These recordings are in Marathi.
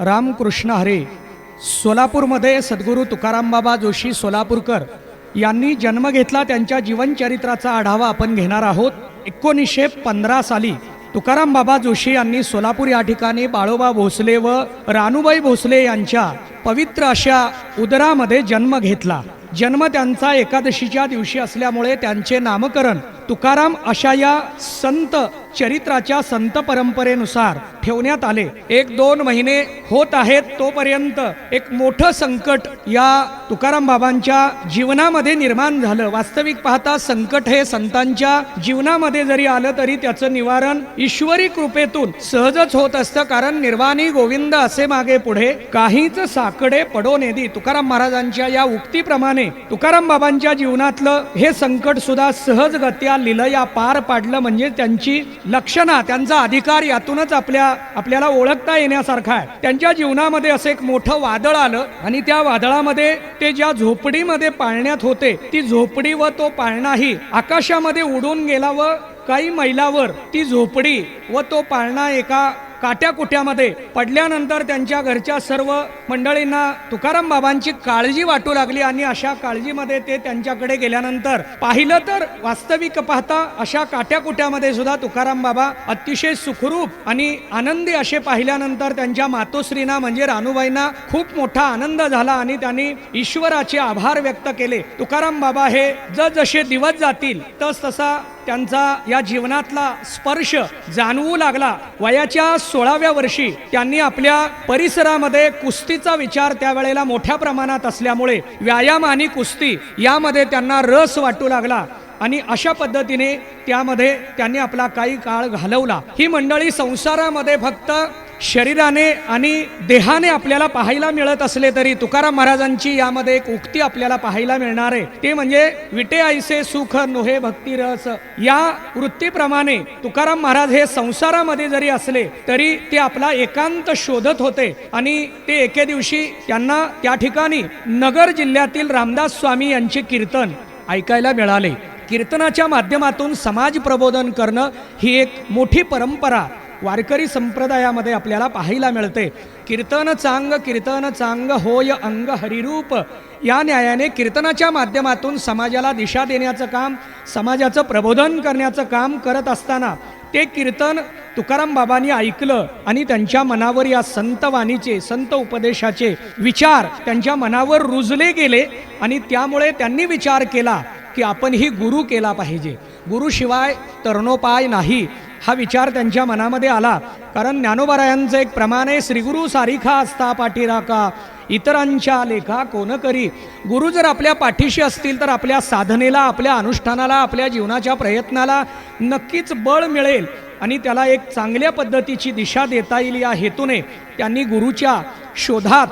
रामकृष्ण हरे. सोलापूरमध्ये सद्गुरू तुकाराम बाबा जोशी सोलापूरकर यांनी जन्म घेतला. त्यांच्या जीवनचरित्राचा आढावा आपण घेणार आहोत. 1915 साली तुकाराम बाबा जोशी यांनी सोलापूर या ठिकाणी बाळोबा भोसले व रानूबाई भोसले यांच्या पवित्र अशा उदरामध्ये जन्म घेतला. जन्म त्यांचा एकादशीच्या दिवशी असल्यामुळे त्यांचे नामकरण तुकाराम अशा या संत चरित्राच्या संत परंपरेनुसार ठेवण्यात आले. 1-2 महिने होत आहेत तोपर्यंत एक मोठं संकट या तुकाराम बाबांच्या जीवनामध्ये निर्माण झालं. वास्तविक पाहता संकट हे संतांच्या जीवनामध्ये जरी आलं तरी त्याचं निवारण ईश्वरी कृपेतून सहजच होत असतं. कारण निर्वाणी गोविंद असे मागे पुढे काहीच साकडे पडो नेदी. तुकाराम महाराजांच्या या उक्तीप्रमाणे तुकाराम बाबांच्या जीवनातलं हे संकट सुद्धा सहजगत्या लिलया पार पाडलं. म्हणजे त्यांची लक्षणा, त्यांचा अधिकार यातूनच आपल्याला ओळखता येण्यासारखा आहे. त्यांच्या जीवनामध्ये असं एक मोठं वादळ आलं आणि त्या वादळामध्ये ते ज्या झोपडीमध्ये पाळण्यात होते ती झोपडी व तो पाळणाही आकाशामध्ये उडून गेला व काही मैलावर ती झोपडी व तो पाळणा एका काट्याकुट्यामध्ये पडल्यानंतर त्यांच्या घरच्या सर्व मंडळींना तुकाराम बाबांची काळजी वाटू लागली. आणि अशा काळजीमध्ये ते त्यांच्याकडे गेल्यानंतर पाहिलं तर वास्तविक पाहता अशा काट्याकुट्यामध्ये सुद्धा तुकाराम बाबा अतिशय सुखरूप आणि आनंदी असे पाहिल्यानंतर त्यांच्या मातोश्रींना म्हणजे रानूबाईंना खूप मोठा आनंद झाला आणि त्यांनी ईश्वराचे आभार व्यक्त केले. तुकाराम बाबा हे जसे दिवस जातील तसा त्यांचा या जीवनातला स्पर्श जाणवू लागला. वयाच्या 16व्या वर्षी त्यांनी आपल्या परिसरामध्ये कुस्तीचा विचार त्यावेळेला मोठ्या प्रमाणात असल्यामुळे व्यायाम आणि कुस्ती यामध्ये त्यांना रस वाटू लागला आणि अशा पद्धतीने त्यामध्ये त्यांनी आपला काही काळ घालवला. ही मंडळी संसारामध्ये फक्त शरीराने आणि देहाने आपल्याला पाहायला मिळत असले तरी तुकाराम महाराजांची यामध्ये एक उक्ती आपल्याला पाहायला मिळणार आहे. ते म्हणजे विटे ऐसे सुख नोहे भक्ती रस. या वृत्तीप्रमाणे तुकाराम महाराज हे संसारामध्ये जरी असले तरी ते आपला एकांत शोधत होते. आणि ते एके दिवशी त्यांना त्या ठिकाणी नगर जिल्ह्यातील रामदास स्वामी यांचे कीर्तन ऐकायला मिळाले. कीर्तनाच्या माध्यमातून समाज प्रबोधन करणं ही एक मोठी परंपरा वारकरी संप्रदायामध्ये आपल्याला पाहायला मिळते. कीर्तन चांग होय अंग हरिरूप. या न्यायाने कीर्तनाच्या माध्यमातून समाजाला दिशा देण्याचं काम, समाजाचं प्रबोधन करण्याचं काम करत असताना ते कीर्तन तुकाराम बाबांनी ऐकलं आणि त्यांच्या मनावर या संतवाणीचे, संत उपदेशाचे विचार त्यांच्या मनावर रुजले गेले. आणि त्यामुळे त्यांनी विचार केला की आपणही गुरु केला पाहिजे. गुरुशिवाय तरणोपाय नाही हा विचार त्यांच्या मनामध्ये आला. कारण ज्ञानोबारायांचं एक प्रमाण आहे, श्रीगुरु सारिखा असता पाठीराका इतरांच्या लेखा कोण करी. गुरु जर आपल्या पाठीशी असतील तर आपल्या साधनेला, आपल्या अनुष्ठानाला, आपल्या जीवनाच्या प्रयत्नाला नक्कीच बळ मिळेल आणि त्याला एक चांगल्या पद्धतीची दिशा देता येईल. या हेतूने त्यांनी गुरुच्या शोधात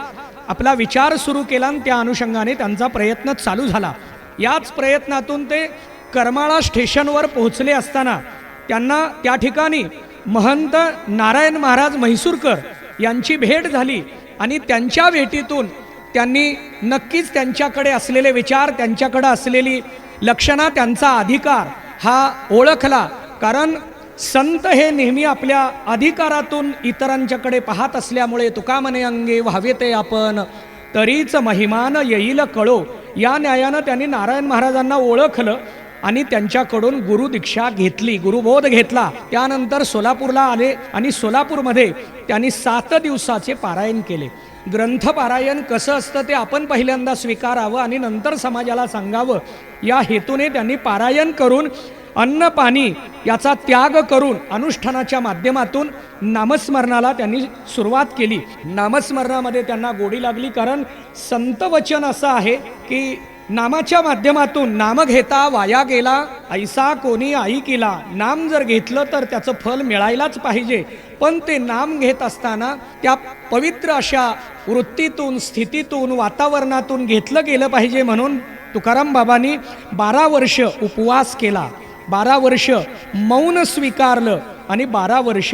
आपला विचार सुरू केला आणि त्या अनुषंगाने त्यांचा प्रयत्न चालू झाला. याच प्रयत्नातून ते करमाळा स्टेशनवर पोहोचले असताना त्यांना त्या ठिकाणी महंत नारायण महाराज म्हैसूरकर यांची भेट झाली. आणि त्यांच्या भेटीतून त्यांनी नक्कीच त्यांच्याकडे असलेले विचार, त्यांच्याकडे असलेली लक्षणा, त्यांचा अधिकार हा ओळखला. कारण संत हे नेहमी आपल्या अधिकारातून इतरांच्याकडे पाहत असल्यामुळे तुका म्हणे अंगे व्हावे ते आपण तरीच महिमान येईल कळो. या न्यायानं त्यांनी नारायण महाराजांना ओळखलं आणि त्यांच्याकडून गुरु दीक्षा घेतली, गुरुबोध घेतला. त्यानंतर सोलापूरला आले आणि सोलापूरमध्ये त्यांनी 7 दिवसाचे पारायण केले. ग्रंथ पारायण कसं असतं ते आपण पहिल्यांदा स्वीकारावं आणि नंतर समाजाला सांगावं या हेतूने त्यांनी पारायण करून अन्न पाणी याचा त्याग करून अनुष्ठानाच्या माध्यमातून नामस्मरणाला त्यांनी सुरुवात केली. नामस्मरणामध्ये त्यांना गोडी लागली. कारण संत वचन असं आहे की नामाच्या माध्यमातून नाम घेता वाया गेला ऐसा कोणी ऐकिला. नाम जर घेतलं तर त्याचं फल मिळायलाच पाहिजे. पण ते नाम घेत असताना त्या पवित्र अशा वृत्तीतून, स्थितीतून, वातावरणातून घेतलं गेलं पाहिजे. म्हणून तुकाराम बाबांनी 12 वर्ष उपवास केला, 12 वर्ष मौन स्वीकारलं आणि 12 वर्ष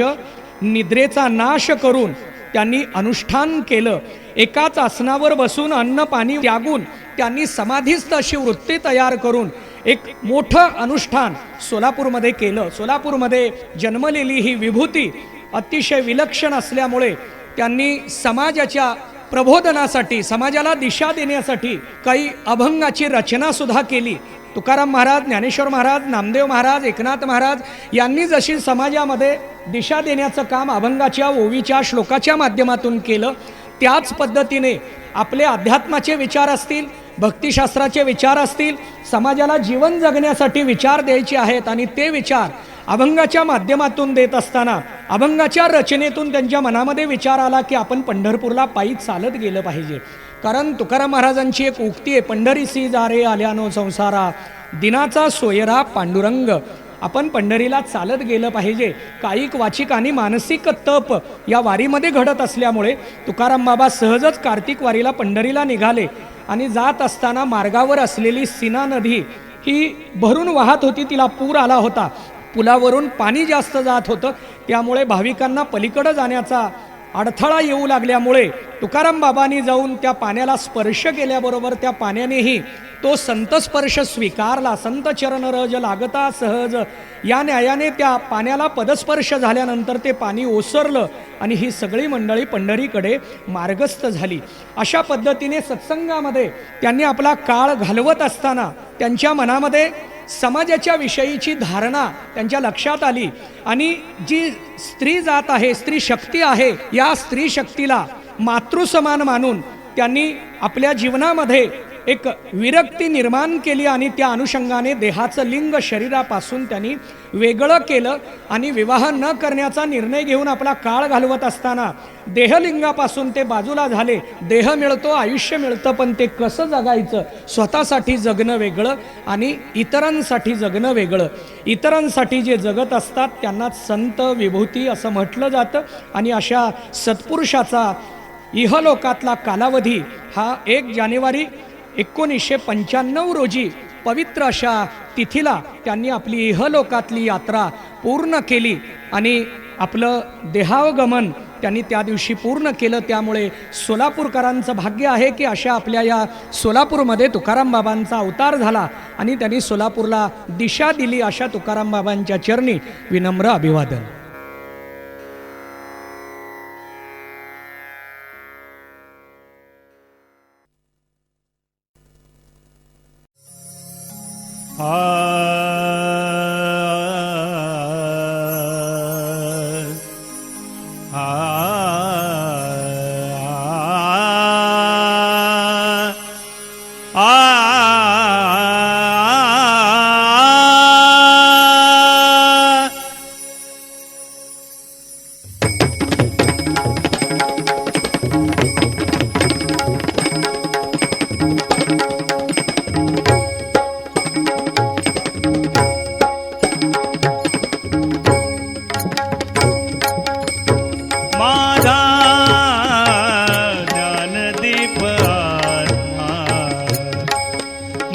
निद्रेचा नाश करून त्यांनी अनुष्ठान केलं. एकाच आसनावर बसून अन्न पाणी त्यागून त्यांनी समाधीस्थ अशी वृत्ती तयार करून एक मोठं अनुष्ठान सोलापूरमध्ये केलं. सोलापूरमध्ये जन्मलेली ही विभूती अतिशय विलक्षण असल्यामुळे त्यांनी समाजाच्या प्रबोधनासाठी, समाजाला दिशा देण्यासाठी काही अभंगाची रचना सुद्धा केली. तुकाराम महाराज, ज्ञानेश्वर महाराज, नामदेव महाराज, एकनाथ महाराज यांनी जशी समाजामध्ये दिशा देण्याचं काम अभंगाच्या, ओवीच्या, श्लोकाच्या माध्यमातून केलं, त्याच पद्धतीने आपले अध्यात्माचे विचार असतील, भक्तिशास्त्राचे विचार असतील, समाजाला जीवन जगण्यासाठी विचार द्यायचे आहेत आणि ते विचार अभंगाच्या माध्यमातून देत असताना अभंगाच्या रचनेतून त्यांच्या मनामध्ये विचार आला की आपण पंढरपूरला पायी चालत गेलं पाहिजे. कारण तुकाराम महाराजांची एक उक्ती आहे, पंढरीसी जारे आल्यानो संसारा, दिनाचा सोयरा पांडुरंग. आपण पंढरीला चालत गेलं पाहिजे. कायिक, वाचिक आणि मानसिक तप या वारीमध्ये घडत असल्यामुळे तुकाराम बाबा सहजच कार्तिक वारीला पंढरीला निघाले आणि जात असताना मार्गावर असलेली सीना नदी ही भरून वाहत होती, तिला पूर आला होता. पुलावरून पाणी जास्त जात होतं, त्यामुळे भाविकांना पलीकडे जाण्याचा अडथळा येऊ लागल्यामुळे तुकाराम बाबांनी जाऊन त्या पाण्याला स्पर्श केल्याबरोबर त्या पाण्यानेही तो संतस्पर्श स्वीकारला. संत चरण रज लागता सहज या न्यायाने त्या पाण्याला पदस्पर्श झाल्यानंतर ते पाणी ओसरलं आणि ही सगळी मंडळी पंढरीकडे मार्गस्थ झाली. अशा पद्धतीने सत्संगामध्ये त्यांनी आपला काळ घालवत असताना त्यांच्या मनामध्ये समाजाच्या विषयीची धारणा त्यांच्या लक्षात आली आणि जी स्त्री जात आहे, स्त्री शक्ती आहे, या स्त्री शक्तीला मातृसमान मानून त्यांनी आपल्या जीवनामध्ये एक विरक्ती निर्माण केली आणि त्या अनुषंगाने देहाचं लिंग शरीरापासून त्यांनी वेगळं केलं आणि विवाह न करण्याचा निर्णय घेऊन आपला काळ घालवत असताना देहलिंगापासून ते बाजूला झाले. देह मिळतो, आयुष्य मिळतं, पण ते कसं जगायचं, स्वतःसाठी जगणं वेगळं आणि इतरांसाठी जगणं वेगळं. इतरांसाठी जे जगत असतात त्यांना संत, विभूती असं म्हटलं जातं आणि अशा सत्पुरुषाचा इहलोकातला कालावधी हा 1 जानेवारी 1995 रोजी पवित्र अशा तिथीला त्यांनी आपली इहलोकातली यात्रा पूर्ण केली आणि आपलं देहावगमन त्यांनी त्या दिवशी पूर्ण केलं. त्यामुळे सोलापूरकरांचं भाग्य आहे की अशा आपल्या या सोलापूरमध्ये तुकाराम बाबांचा अवतार झाला आणि त्यांनी सोलापूरला दिशा दिली. अशा तुकाराम बाबांच्या चरणी विनम्र अभिवादन.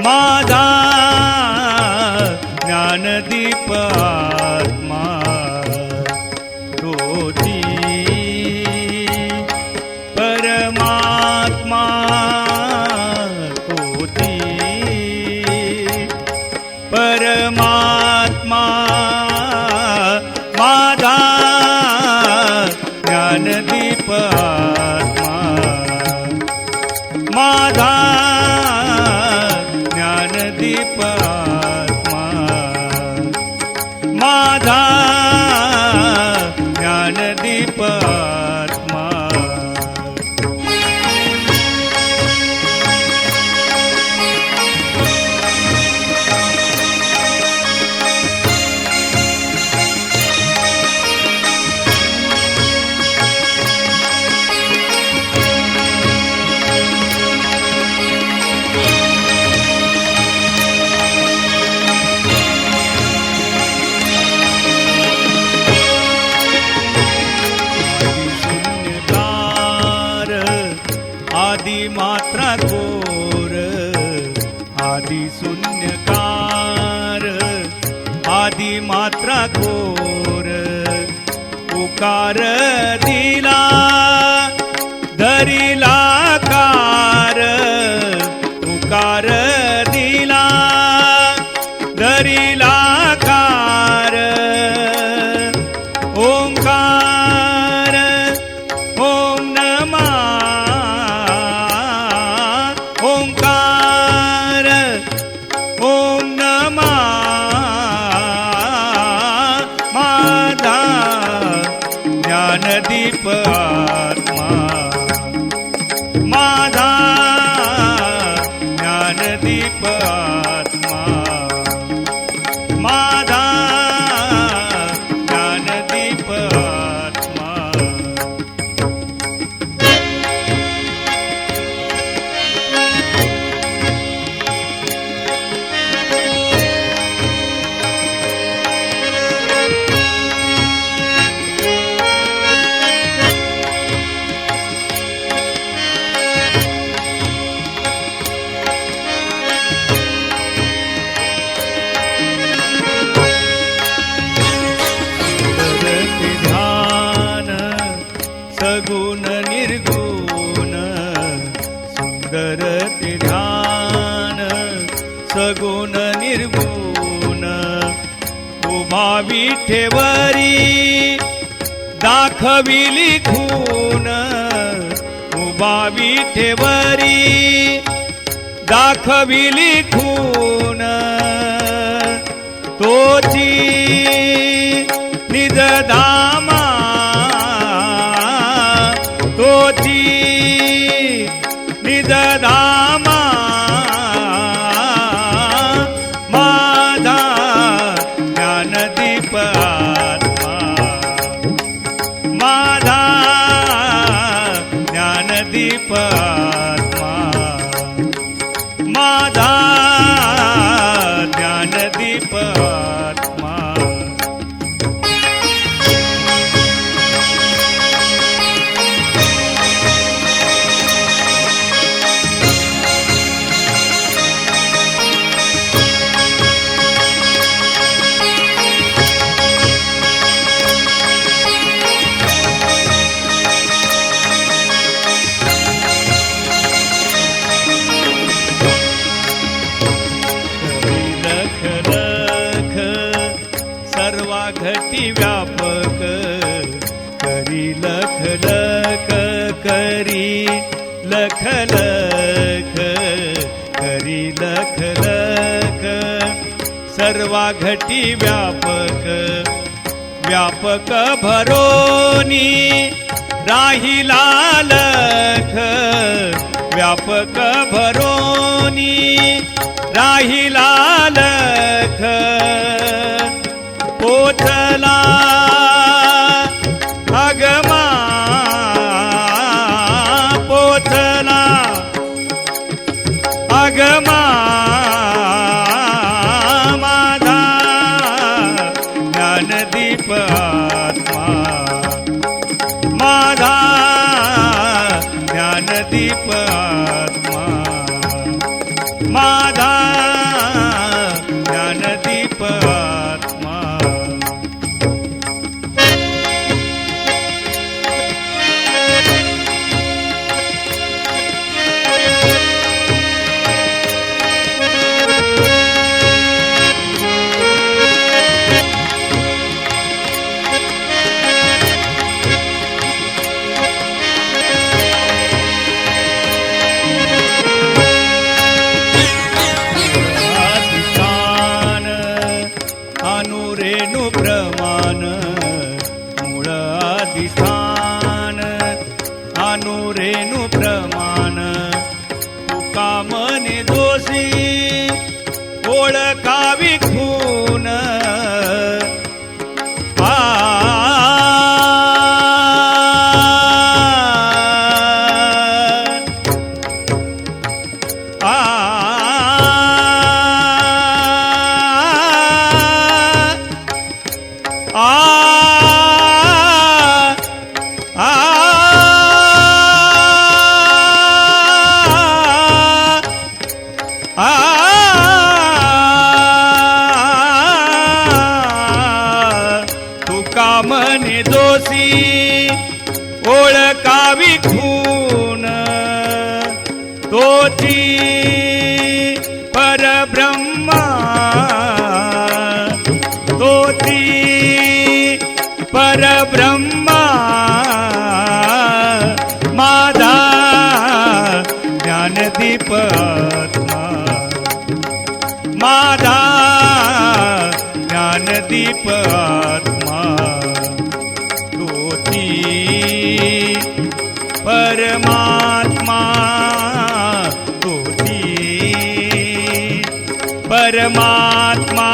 माझा ज्ञानदीप आत्मा तोची परमात्मा तोची परमात्मा माझा ज्ञानदीप आत्मा माझा ज्ञानदीप आत्मा माझा ज्ञानदीप आत्मा आदि मात्रा घोर आदि शून्यकार आदि मात्रा घोर उकार दिला धरिला कार उकार दिला धरिला कार ओंकार ओंकार आत्मा माझा ज्ञानदीप आत्मा माझा ज्ञानदीप आत्मा सगुण निर्गुण सुंदर ते ध्यान सगुण निर्गुण उभा विठेवरी दाखविली खून उभा विठेवरी दाखविली खून तोची निजधामा तोची निजधामा माझा ज्ञानदीप आत्मा माझा ज्ञानदीप आत्मा माझा ज्ञानदीप आत्मा घटी व्यापक करी लख लख करी लख लख करी लख लख सर्वा घटी व्यापक व्यापक भरोनी राहिला लख व्यापक भरोनी राहिला लख पोचला अगमा पोचला अगमा माझा ज्ञानदीप आत्मा माझा ज्ञानदीप आत्मा माझा ज्ञानदीप आत्मा अनुरेणु प्रमाण मूळ अधिष्ठान अनुरेणु प्रमाण तुका मने दोषी ओळखावी खून तुका मने दोषी ओळखावी खून तोची परब्रह्मा तोची परब्रह्मा माझा ज्ञानदीप आत्मा माझा ज्ञानदीप आत्मा तोची परमात्मा तोची परमात्मा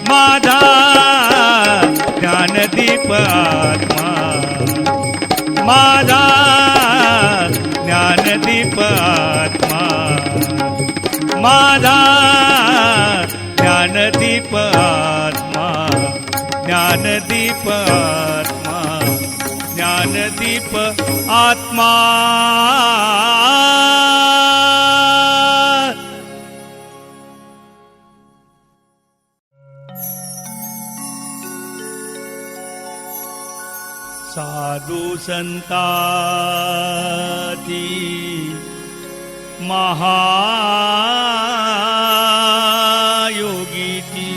माझा ज्ञानदीप आत्मा माझा ज्ञानदीप आत्मा माझा ज्ञानदीप आत्मा ज्ञानदीप आत्मा ज्ञानदीप आत्मा साधू संताती महायोगीची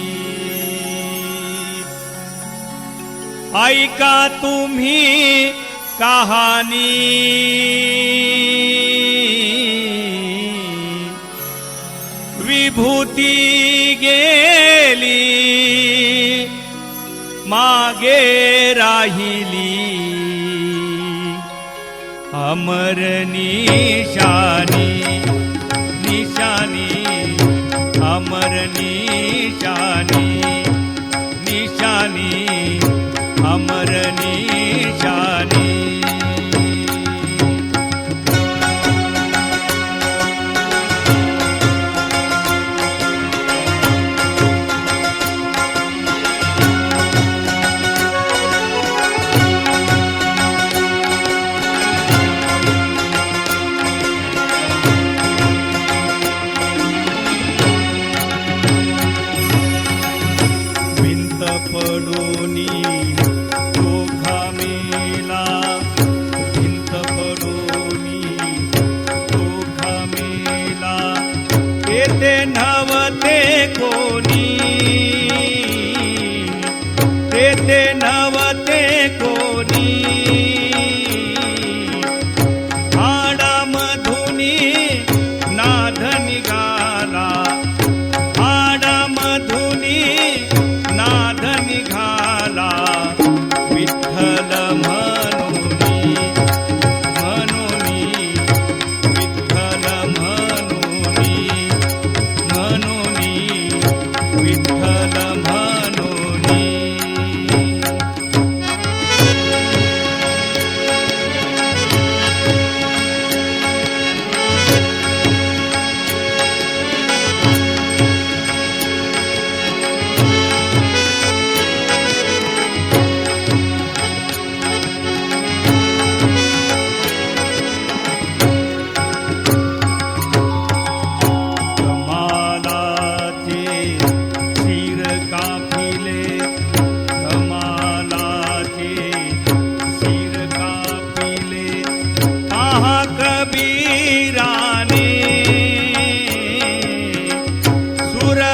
ऐका तुम्ही कहाणी विभूती गेली मागे राहिली अमर निशानी निशानी अमर निशानी निशानी अमर निशानी पडोनी चोखा मेला भिंत पडोनी चोखा मेला येते नवते कोणी येते नवते कोणी हाडामधुनी नाद निघाला हाडामधुनी नाद निघाला विठ्ठल म्हणूनी म्हणूनी विठ्ठल म्हणूनी म्हणूनी विठ्ठल म्हणूनी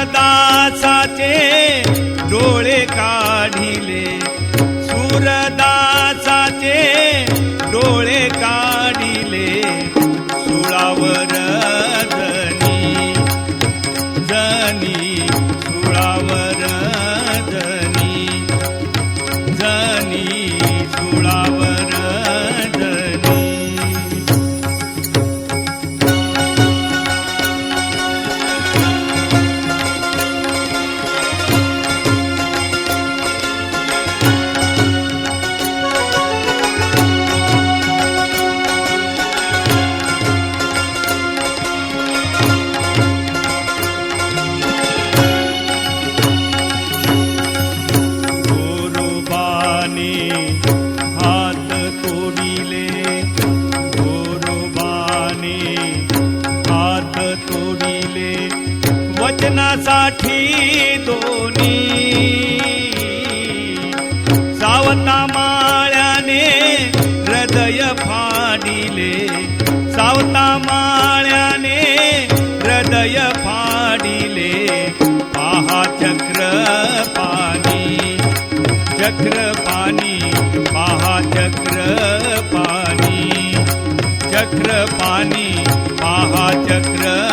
सुरदासाचे डोळे काढिले सुरदासाचे डोळे काढिले सुळावर जनी जनी सुळावर जनी जनी सुळावर जनी हात तोडिले गोरोबाने हात तोडिले वचनासाठी दोन्ही सावता माळ्याने हृदय फाडिले सावता माळ्याने हृदय फाडिले आहा चक्रपाणी चक्रपाणी महाचक्रपाणी चक्रपाणी महाचक्रपाणी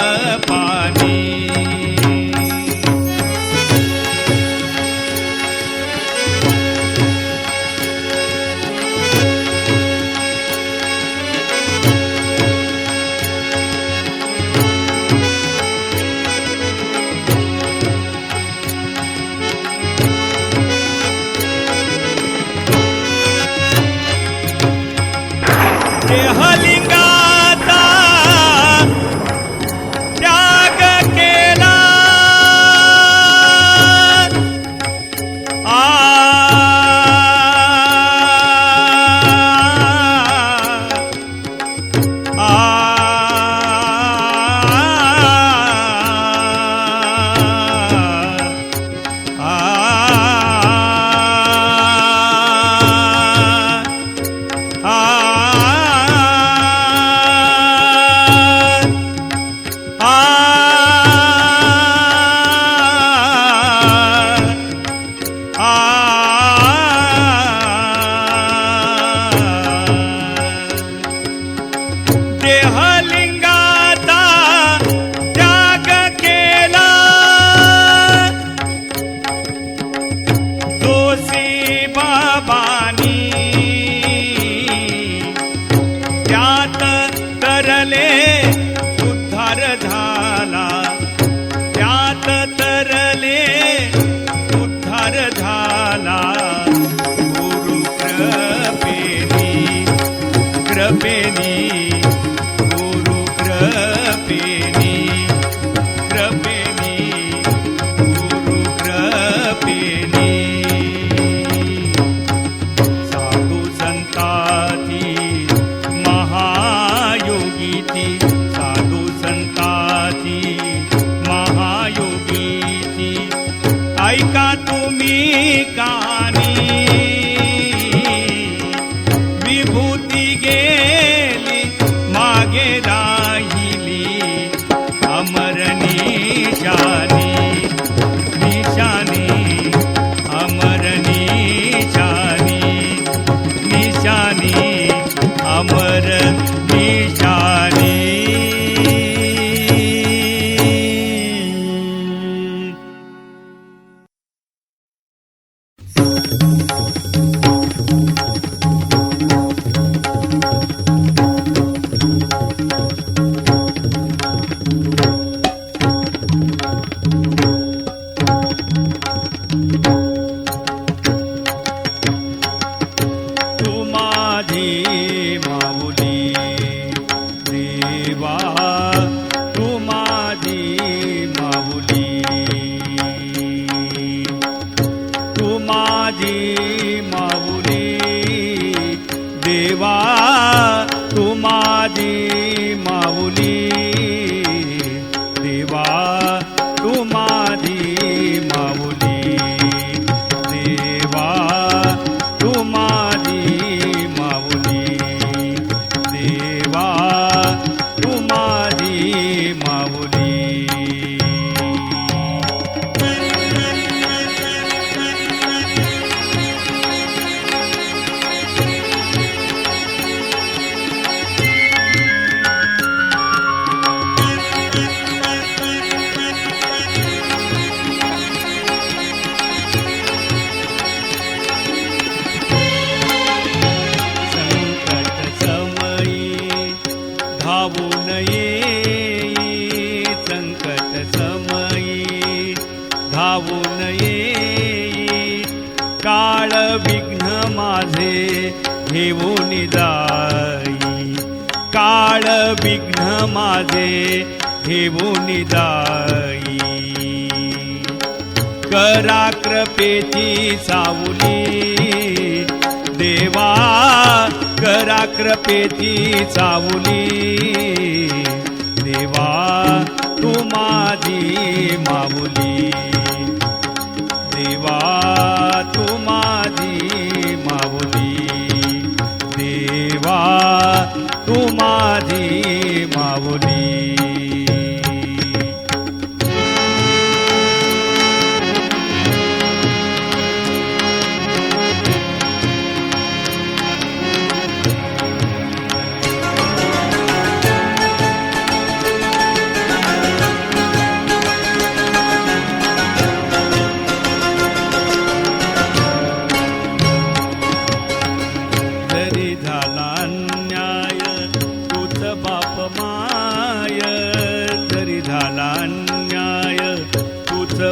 देहलिंगाचा त्याग केला देहलिंगाचा त्याग केला जोशी बाबांनी त्यात तरले उद्धार झाला त्यात तरले उद्धार झाला गुरु कृपेनी गुरु कृपेनी गुरु कृपेनी साधू संताची महायोगीची साधू संताची महायोगीची ऐका तुम्ही कानी विभूती गेली मागे राहिली अमर निशानी निशानी अमर निशानी निशानी अमर निशानी तू माझी माऊली देवा तू माझी माऊली तू माझी माऊली देवा तू माझी माऊली देवा तू माझी माऊली देवा तू माझी माऊली देवा तू माझी माऊली धावून येई संकट समयी धावून येई काळ विघ्न माझे घेऊन जाई काळ विघ्न माझे घेऊन जाई करा कृपेची सावली देवा करा कृपेची सावली देवा तू माझी माऊली देवा तू माझी माऊली देवा तू माझी माऊली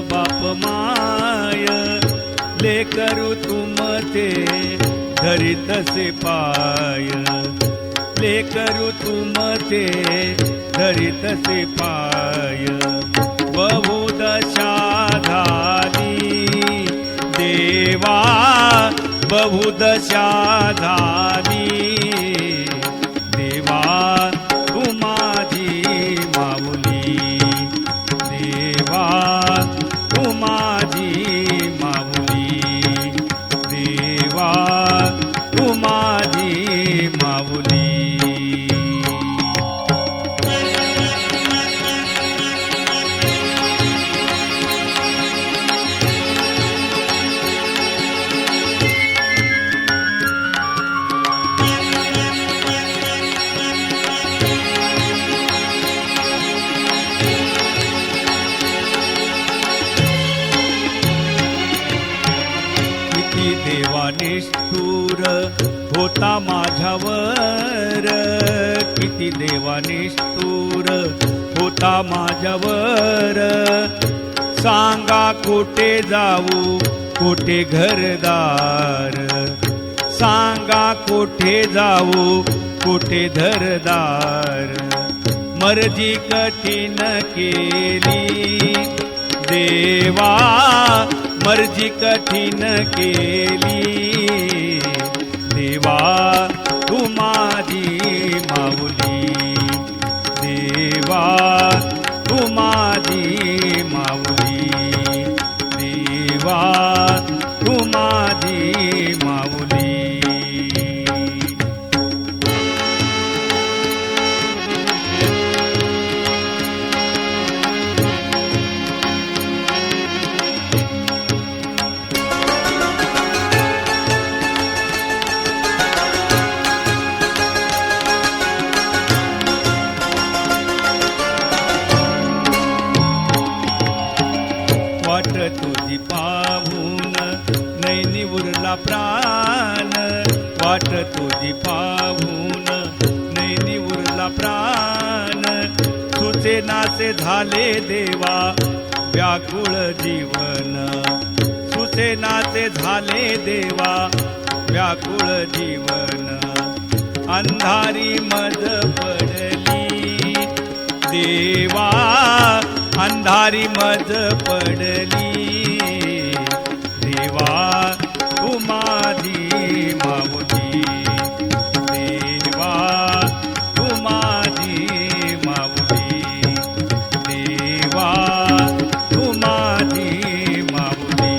बाप माय लेकरू तुम ते धरितसे पाय लेकरू तुमचे धरितसे पाय बहुदशा झाली देवा बहुदशा झाली देवा तू माझी माऊली देवा तू माझी माऊली देवा तू माझी माऊली किती देवा निष्ठुर होता माझ्यावर किती देवा निष्ठुर होता माझ्यावर सांगा कोठे जाऊ कोठे घरदार सांगा कोठे जाऊ कोठे घरदार मर्जी कठीण केली देवा मर्जी कठीण केली देवा तू माझी माऊली देवा तू माझी माऊली देवा तू माझी माऊली वाट तुझी पाहून नैनी उरला प्राण वाट तुझी पाहून नैनी उरला प्राण तुझे नासे झाले देवा व्याकुळ जीवन तुझे नासे झाले देवा व्याकुळ जीवन अंधारी मज पडली देवा अंधारी मज पडली देवा तू माझी माऊली देवा तू माझी माऊली देवा तू माझी माऊली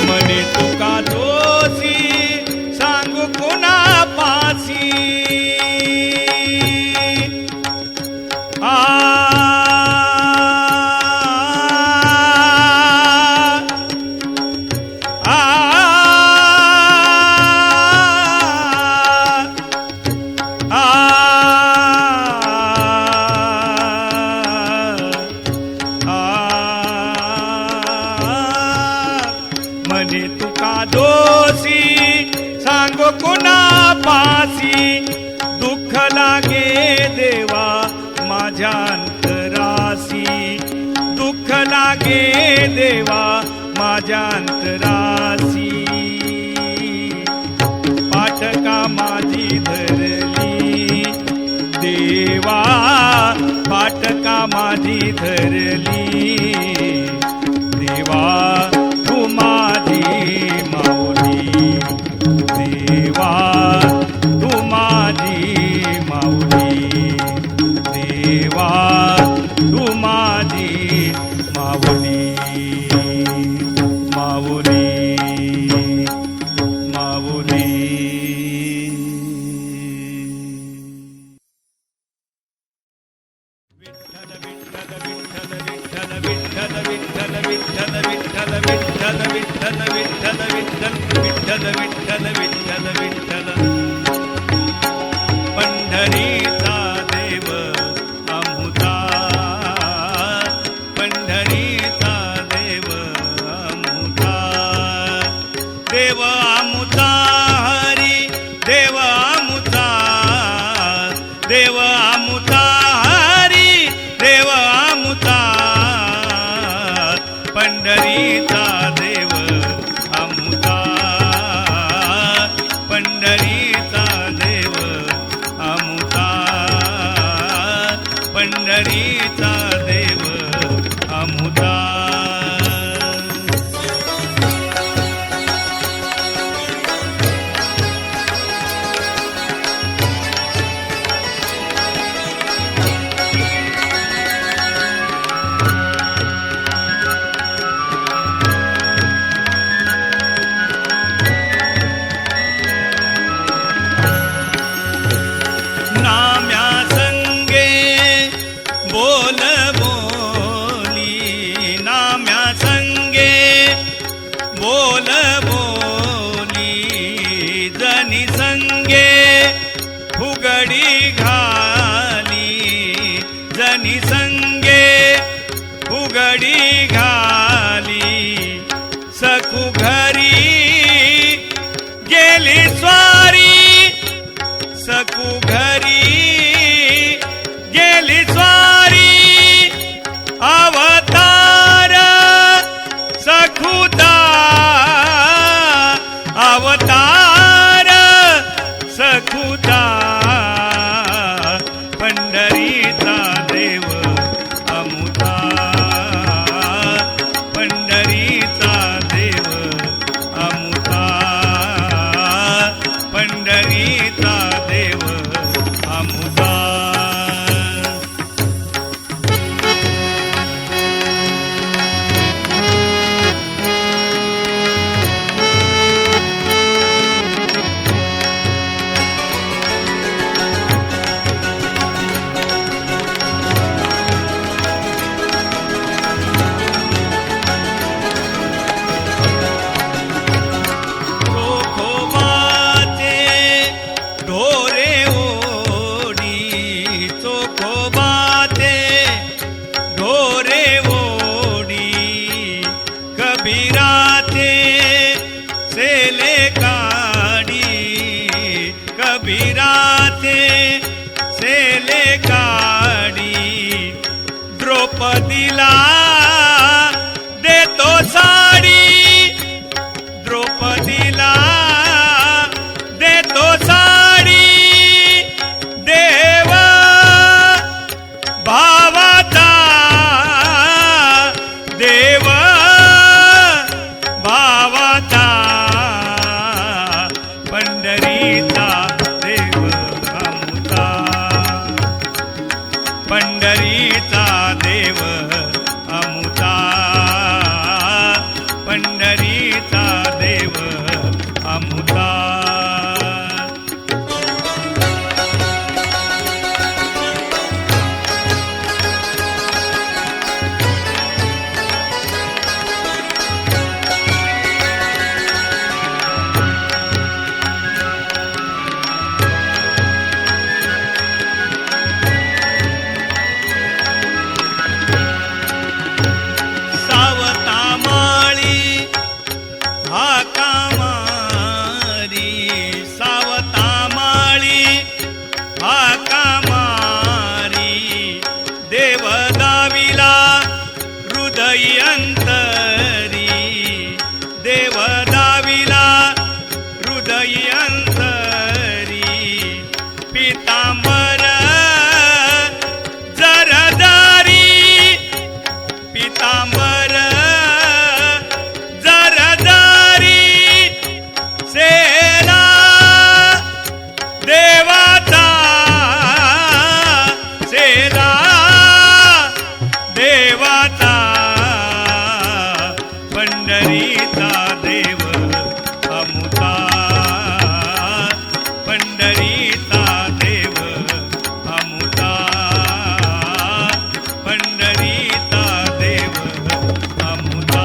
मने तुका दोषी सांगू कुणा पासी आ आ मने तुका दोषी सांगो कुणा पासी दुःख लागे देवा माझ्या अंतरासी दुःख लागे देवा माझ्या अंतरासी पाठका माझी धरली देवा पाठका माझी धरली देवा तू माझी माऊली देवा तू माझी माऊली देवा तू माझी माऊली माऊली माऊली पंढरीचा देव अमुता पंढरीचा देव पंढरीचा देव अमुता पंढरीचा देव अमुता पंढरीचा देव अमुता नाम्या संगे बोल बोली नाम्या संगे बोल बोली जनी संगे फुगडी घाली जनी संगे फुगडी घाली सखू घरी गेली स्वारी सखू घरी गेली स्वारी अवतार सखुदा अवतार सखुदा पंढरीचा देव अमुता पंढरीचा देव अमुता पंढरीचा देव अमुता चोखोबाचे ढोरे ओढी चोखोबाचे ढोरे ओढी कबीराचे सेले काढी कबीराचे सेले काढी द्रौपदीला देतो साडी द्रौपदीला देतो साडी देव भावाचा देव भावाचा पंढरीचा देव अमुता पंढरीचा देव अमुता पंढरीचा देव अमुता सावता माळी हाका मारी सावता माळी हाका मारी देव दाविला हृदय अंतरी देव दाविला हृदय अंतरी पितांबर जरदारी पितांबर जरदारी सेना देवाचा सेना देवाचा पंढरीचा देव अमुता पंढरीचा देव अमुता पंढरीचा देव अमुता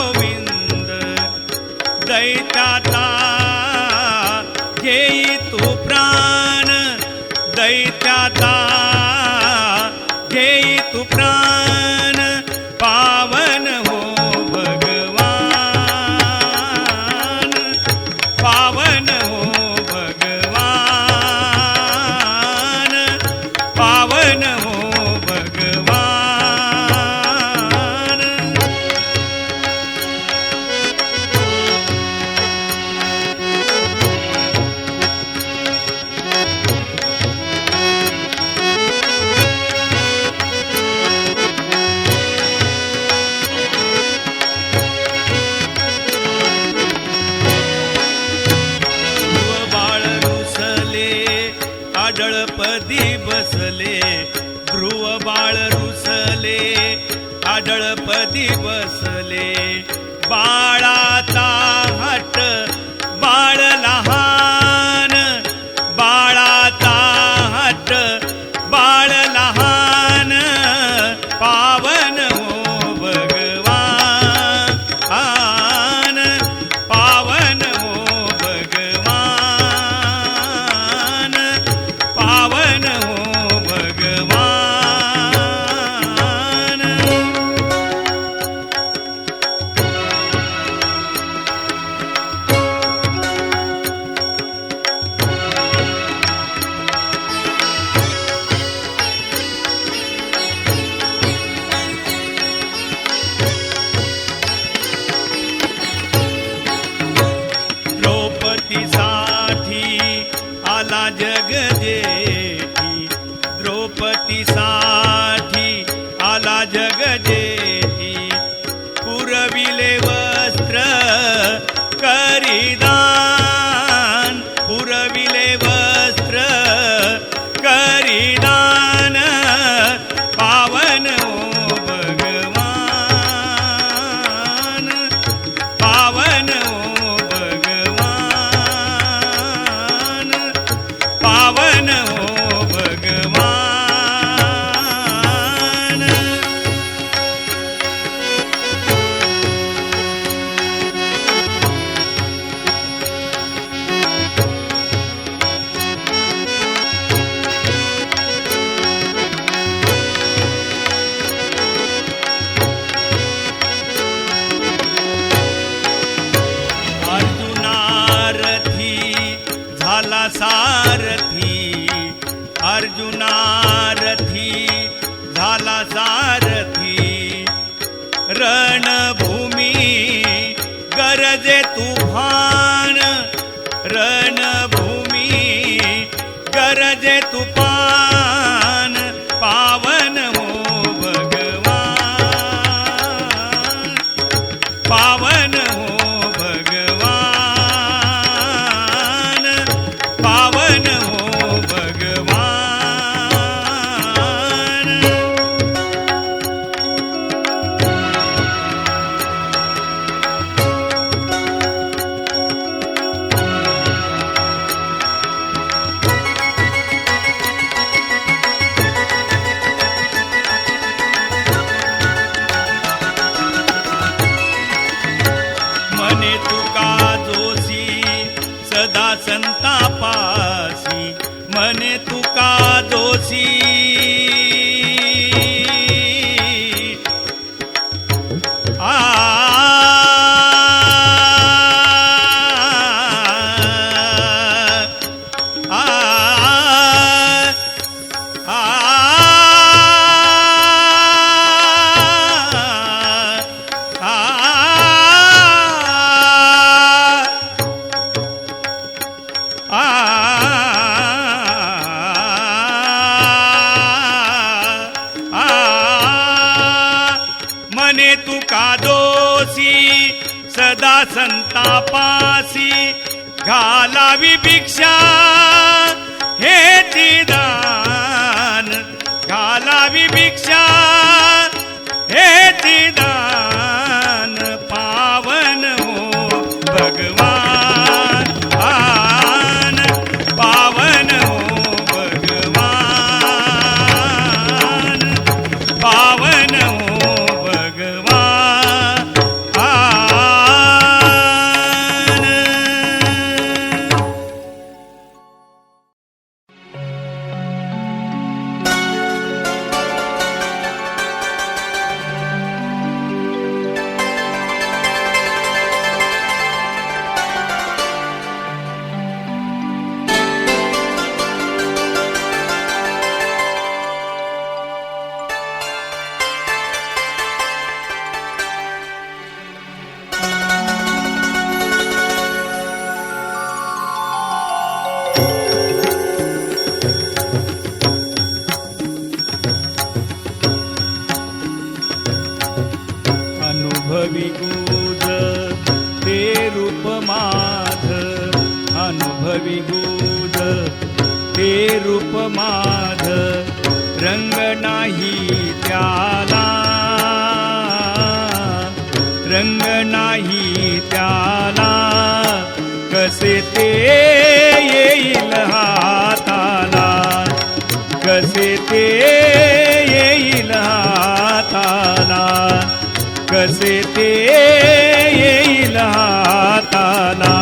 गोविंद दैत्याचा घेई तू प्राण दैत्याचा घेई तू प्राण पावन हो भगवान पावन हो भगवान पावन हो भगवान बाळ रुसले आढळपदी बसले ध्रुव बाळ रुसले आढळपदी बसले बाळाचा हट बाळ लहान बाळाचा हट बाळ लहान पावन हो भगवान पावन हो भगवान पावन हो भगवान द्रौपदीसाठी आला जगजेठी द्रौपदीसाठी आला जगजेठी पुरविले वस्त्र करिदान पुरविले वस्त्र करिदान पावन हो भगवान पावन हो भगवान पावन हो भगवान अर्जुनारथी झाला सारथी अर्जुनारथी झाला सारथी रणभूमी गरजे तुफान रणभूमी गरजे तुफान पावन हो भगवान पावन हो भगवान पावन हो भगवान मने तुका जोशी सदा संतापासी मने तुका जोशी आ आ आ मने तुका दोषी सदा संतापासी घालावी भिक्षा हे दान घालावी भिक्षा हे दान पावन हो भगवान पावन हो भगवान पावन हो भगवान ते रूप माझ अनुभवी गुज ते रूप माझ रंग नाही त्याला रंग नाही त्याला कसे ते येईल हाताला कसे ते येईल हाताला कसे ते येईल हाताला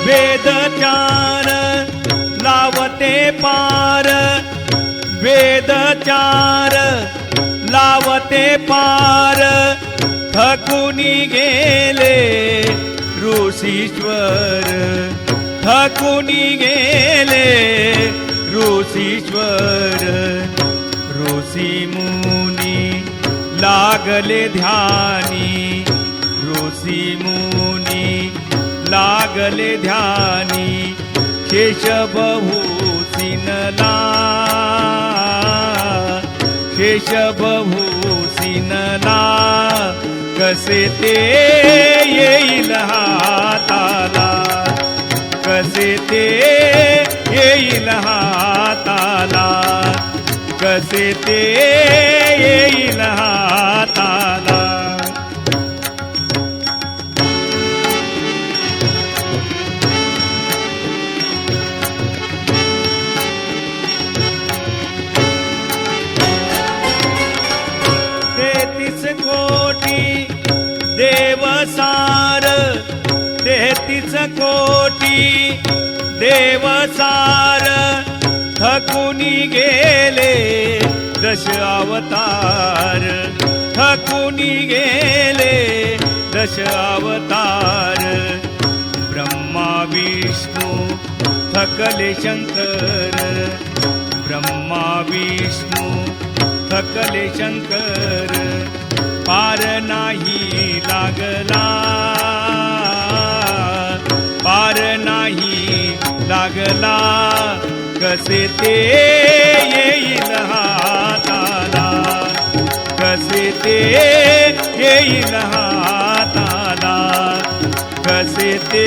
वेदचार लावते पार वेदचार लावते पार थकुनी गेले ऋषीश्वर थकुनी गेले ऋषीश्वर ऋषी मुनी लागले ध्यानी ऋषी मुनी लागले ध्यानी शेषबभूषिनला शेषबभूषिनला कसे ते येईल हाताला कसे ते येईल हाताला कसे ते येईल हाताला कोटी देवसार 33 कोटी देवसार थकुनी गेले दश अवतार थकुनी गेले दश अवतार ब्रह्मा विष्णू थकले शंकर ब्रह्मा विष्णू थकले शंकर पार नाही लागला पार नाही लागला कसे ते येईल हाताला कसे ते येईल हाताला कसे ते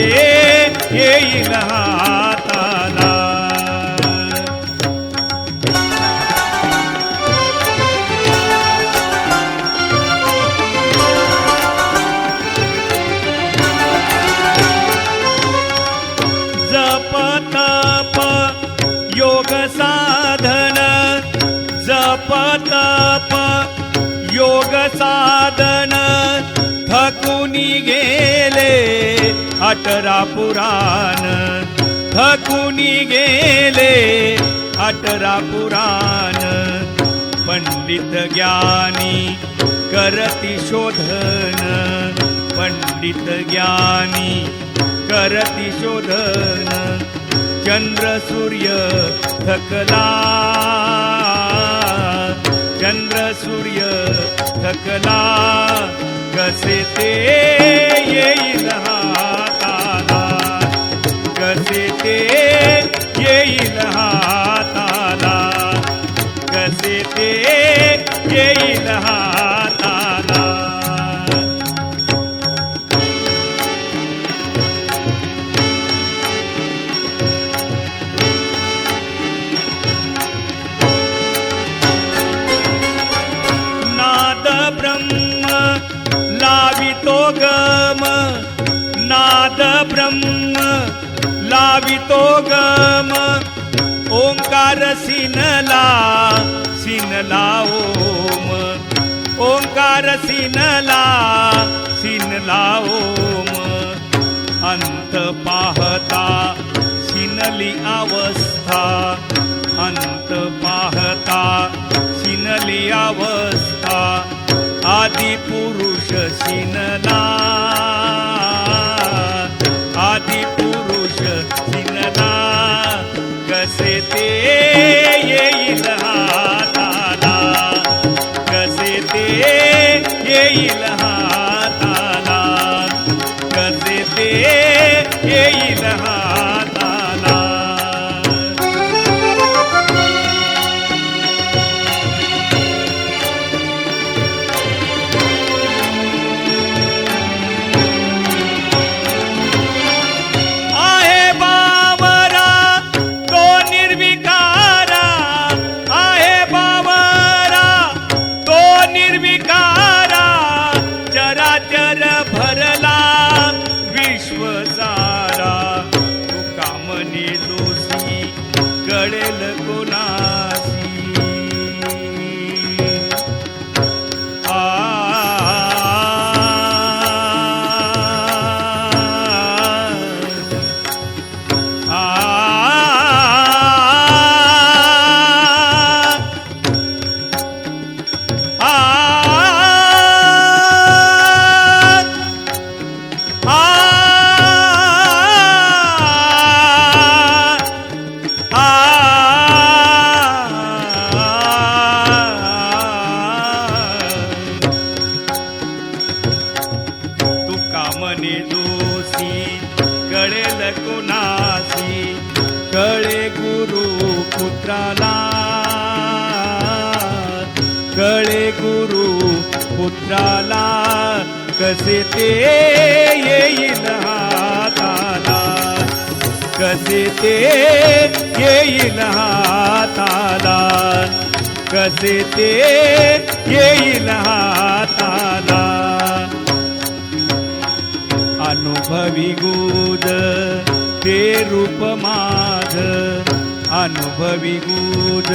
येईल हाताला योग साधन जप तप योग साधन थकुनी गेले 18 पुराण थकुनी गेले 18 पुराण पंडित ज्ञानी करती शोधन पंडित ज्ञानी करती शोधन चंद्र सूर्य थकला चंद्र सूर्य थकला कसे ते येईल हाताला कसे ते येईल हाताला कसे ते येईल हाताला लावितो गम नाद ब्रह्म लावितो गम ओंकार सिनला सिनला ओम ओंकार सिनला सिनला ओम अंत पाहता सिनली अवस्था अंत पाहता सिनली अवस्था आदि पुरुष सिनला आदि पुरुष सिनला कसे ते येईल हाताला कसे ते येईल हाताला कसे ते येईल हाताला. आहे बावरा तो निर्विकारा, आहे बावरा तो निर्विकारा, चराचर भरला विश्व सारा. तुका मनी दोषी कळेल कोणासी. मनी दोषी कळेल कोणासी. कळे गुरु पुत्राला, कळे गुरु पुत्राला, कसे ते येईल हाताला. कसे ते येईल हाताला. कसे ते येईल हाताला. अनुभवी गुद ते रूप माझ, अनुभवी गुद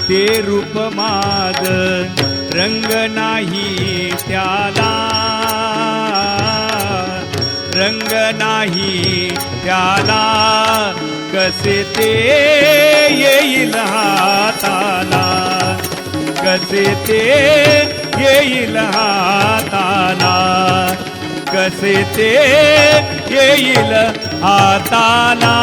ते रूप माझ. रंग नाही त्याला, रंग नाही त्याला. कसे ते येईल हाताला. कसे ते येईल हाताला. कसे ते येईल हाताला.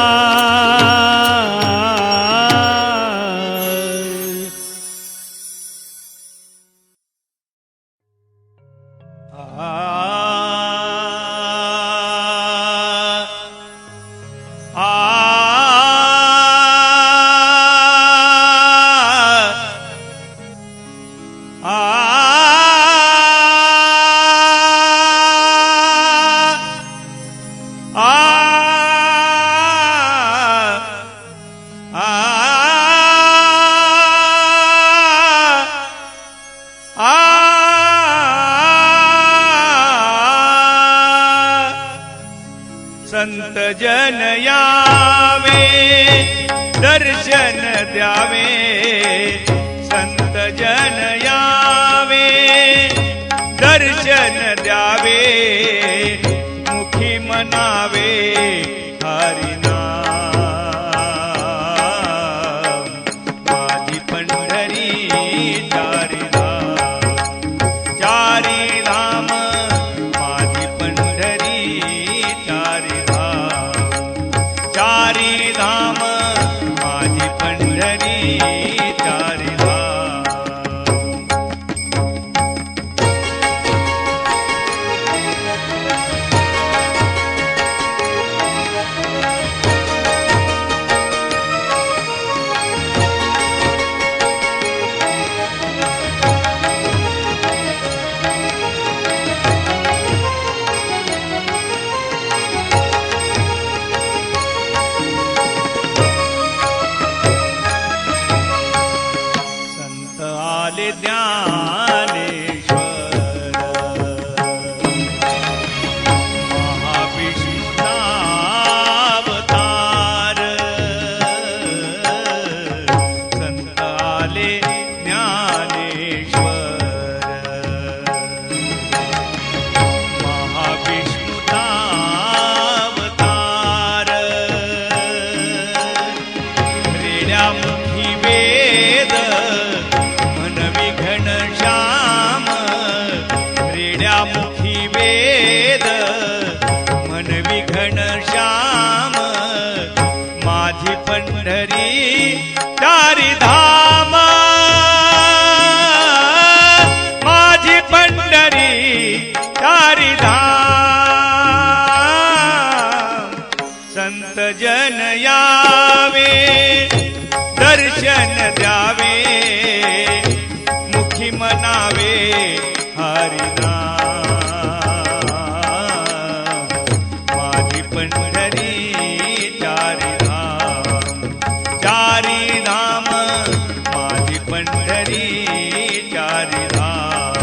संत जन यावे दर्शन द्यावे. संत जन यावे दर्शन द्यावे. मुखी मनावे हरिनाम. माझी पंढरी चारी धाम. चारी धाम माझी पंढरी चारी धाम. चारी धाम माझी पंढरी चारी धाम. आले ज्ञानेश्वर महाविष्णावतार. संत आले ज्ञानेश्वर महाविष्णुतावतार. रेड्यामुखी वेद घनश्याम. रेड्यामुखी वेद मनवी घनश्याम. माझी पंढरी चारी धाम. माझी पंढरी चारी धाम. संत जन यावे दर्शन द्यावे मुखी मनावे हरिनाम माझी पंढरी चारी धाम माझी पंढरी चारी धाम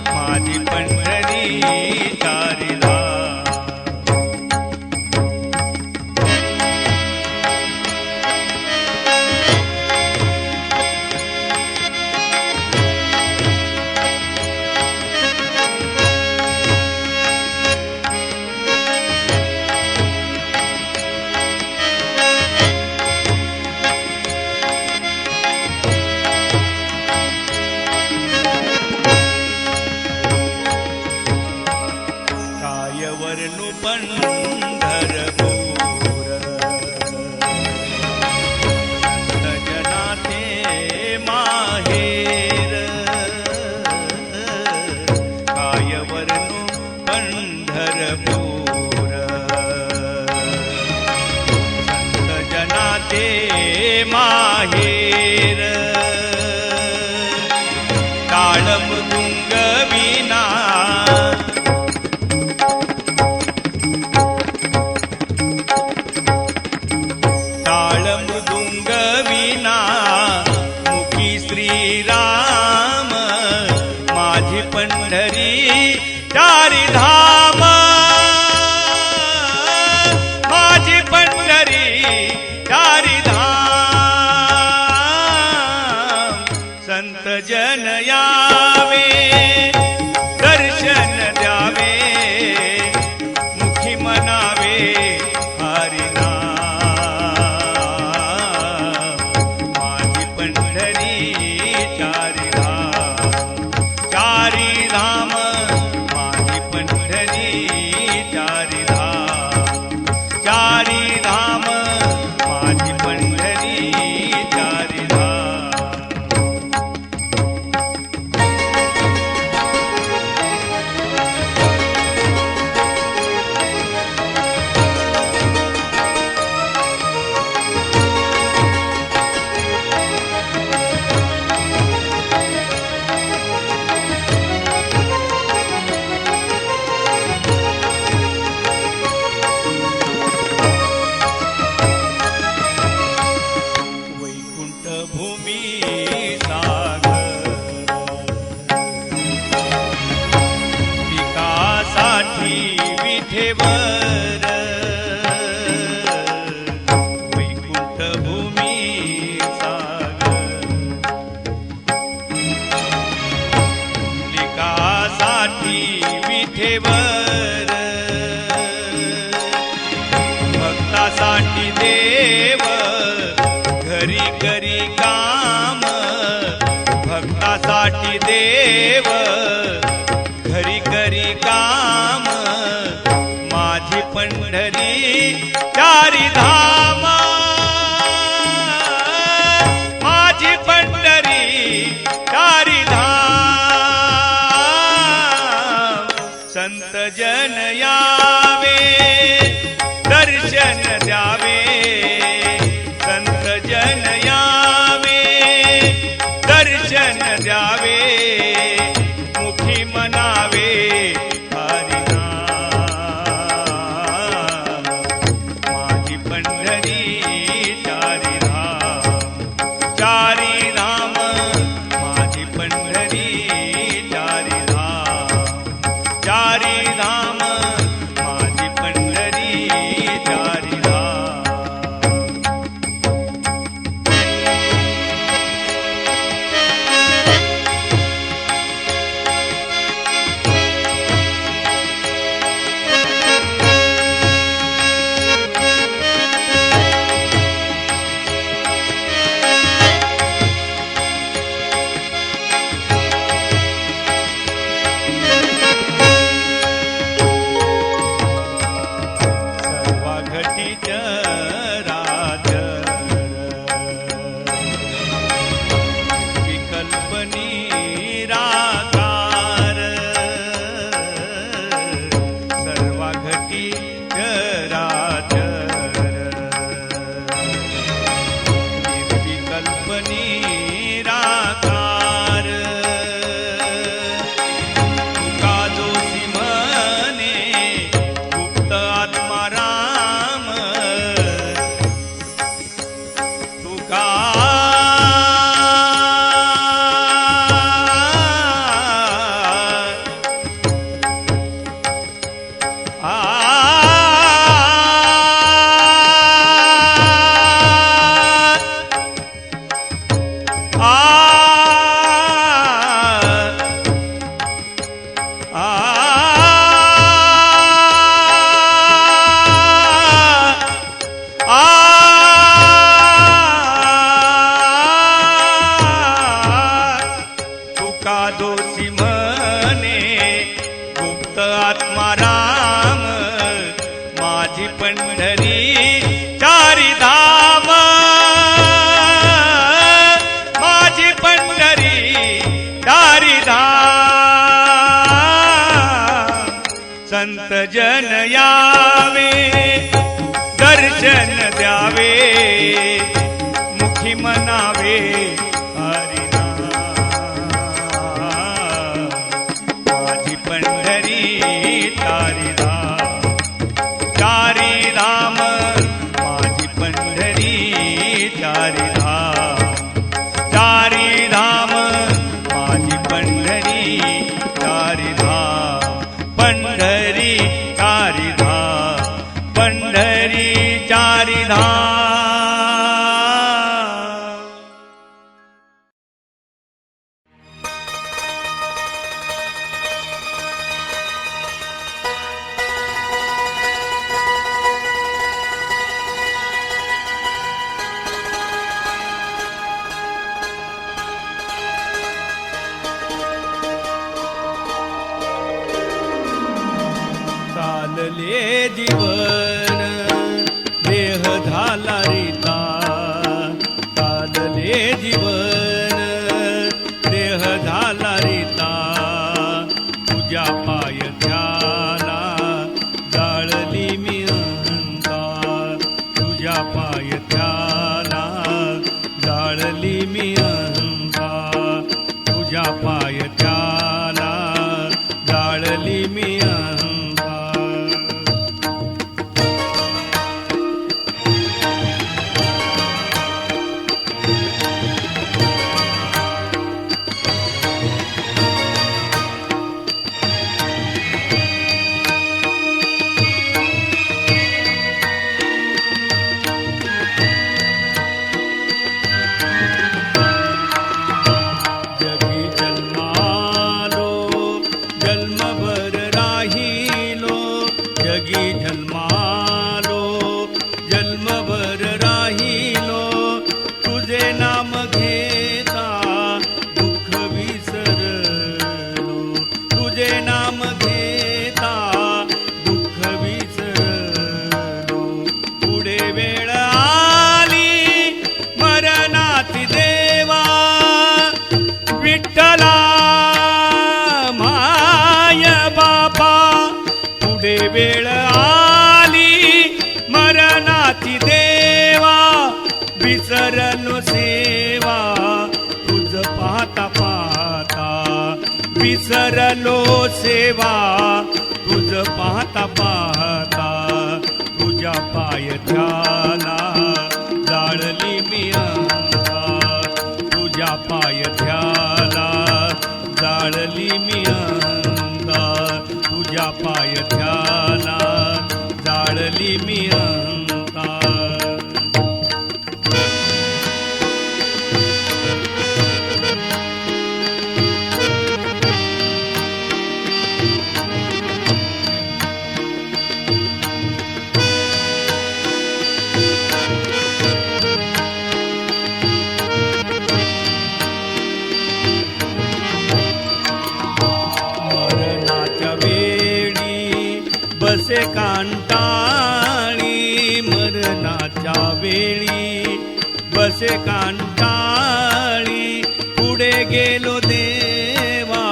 माझी पंढरी चारी धाम वर्णु पंढरपूर सजनाते माहेर काय वर्णु पंढरपूर सजनाते माहेर ताळमृदुंग विना मृदुंग विना मुखी श्रीराम माझी पंढरी चारी धाम माझी पंढरी चारी धाम संत जन यावे दर्शन द्यावे मुखी मनावे हरिनाम विठेवर वैकुंठ भूमी सागर लिकासाठी विठेवर भक्तासाठी देव घरी घरी काम भक्तासाठी देव घरी घरी काम माझी पंढरी चारी धाम माझी पंढरी चारी धाम संत जन यावे दर्शन द्यावे संत जन यावे दर्शन द्यावे मुखी मनावे चारी धाम माझी पंढरी चारी धाम तुका दोषी म्हणे गुप्त आत्माराम माझी पंढरी चारी धाम माझी पंढरी चारी धाम संत जन यावे दर्शन द्यावे मुखी म्हणावे हरिनाम माझी पंढरी चारी धाम चारी धाम माझी पंढरी चारी धाम चारी धाम माझी पंढरी चारी धाम पंढरी चारी धाम पंढरी चारी धाम. चालले जीवन देह झाला रीता चालले जीवन देह झाला रीता तुझ्या पाय ध्याला जाळली मी अहंता तुझ्या पाय ध्याला जाळली मी अहंता तुझ्या पाय ध्याला जाळली मी अहंता. जगी जन्मालो जन्मभर राहिलो जगी जन्मालो जन्मभर राहिलो तुझे नाम घेता दुःख विसरलो तुझे नाम घेता दुःख विसरलो पुढे वेळ आली मरणाची देवा विठ्ठला माय बापा पुढे वेळ आली मरणाची देवा विसरलो सेवा तुझ पाहता पाहता विसरलो सेवा तुझ पाहता पाहता तुझ्या पाय ध्याला जाळली मी अहंता तुझ्या पाय ध्याला जाळली मी अहंता तुझ्या पाय ध्याला जाळली मी अहंता. मरणाच्या वेळी बसे कांटाळी मरणाच्या वेळी बसे कांटाळी पुढे गेलो देवा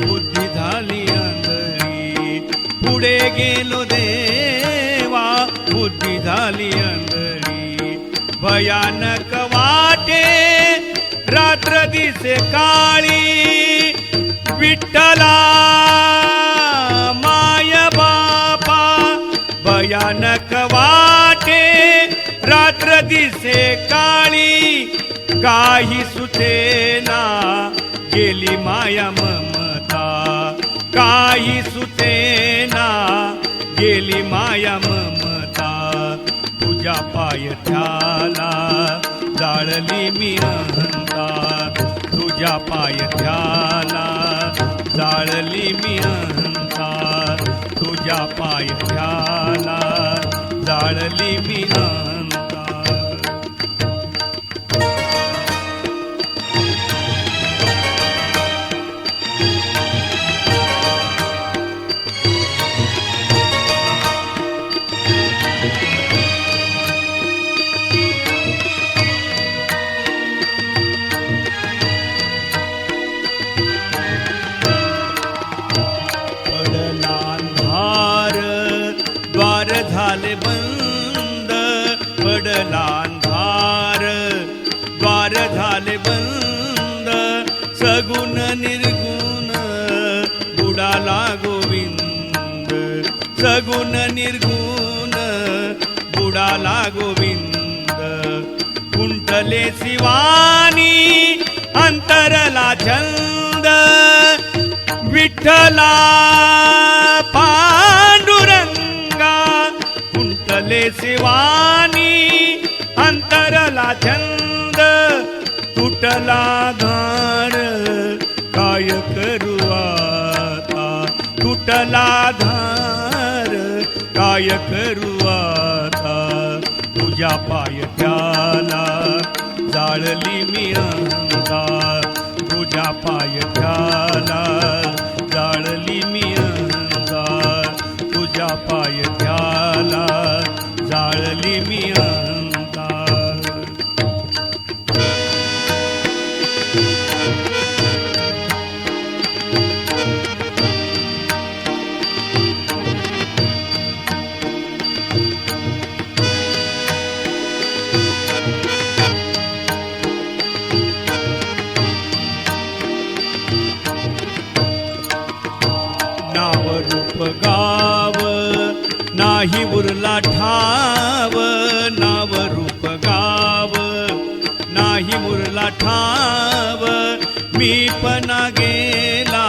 बुद्धी झाली आंधळी पुढे गेलो देवा बुद्धी झाली आंधळी भयानक वाटे रात्र दिसे काळी विठ्ठला माय बापा भयानक वाटे रात्र दिसे काळी काही सुचेना गेली माया ममता काही सुचेना केली माया ममता तुझ्या पायथ्याला जाळली मी अहंता तुझ्या पायथ्याला जाळली मी अहंता तुझ्या पायथ्याला जाळली मी अहंता द्वार झाले बंद पडला अंधार द्वार झाले बंद सगुण निर्गुण बुडाला गोविंद सगुण निर्गुण बुडाला गोविंद कुंटले शिवानी अंतरला छंद विठ्ठला पांडुरंगा कुंटले शिवानी अंतरला छंद तुटला धार काय करू आता तुटला धार काय करू आता तुझ्या पायथ्याला जाळली मी अहंता तुझ्या पायथ्याला जाळली मी अहंता तुझ्या पायथ्याला जाळली मी अहंता नाव रूप गाव नाही उरला ठाव नाव रूप गाव नाही उरला ठाव मी पणा गेला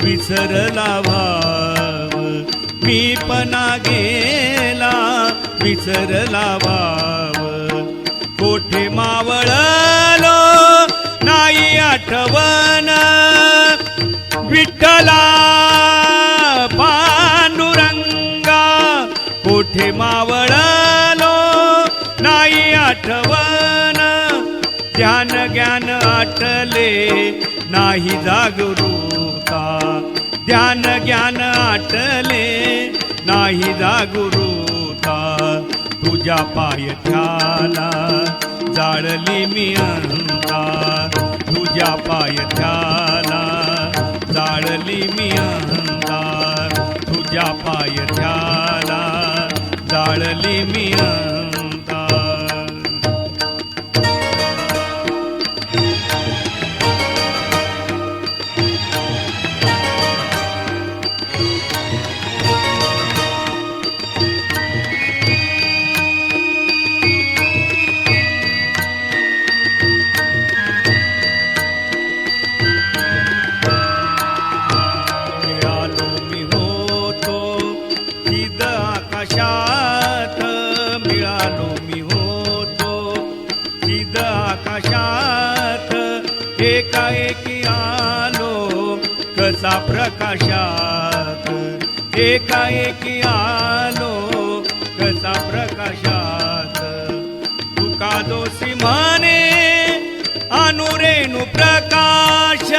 विसरला भाव मी पणा गेला विसरला भाव कोठे मावळलो नाही आठवण विठ्ठला पांडुरंगा कोठे मावळलो नाही आठवण ध्यान ज्ञान आटले नाही जागरूकता ध्यान ज्ञान आटले नाही जागरूकता तुझ्या पायथ्याला जाळली मी अहंता तुझ्या पायथ्याला जाळली मी अहंता तुझ्या पायथ्याला जाळली मी अहंता आकाशात मिळालो मी होतो चिद आकाशात एकाएकी आलो कसा प्रकाशात एकाएकी आलो कसा प्रकाशात तुका दोषी माने अनुरेणु प्रकाश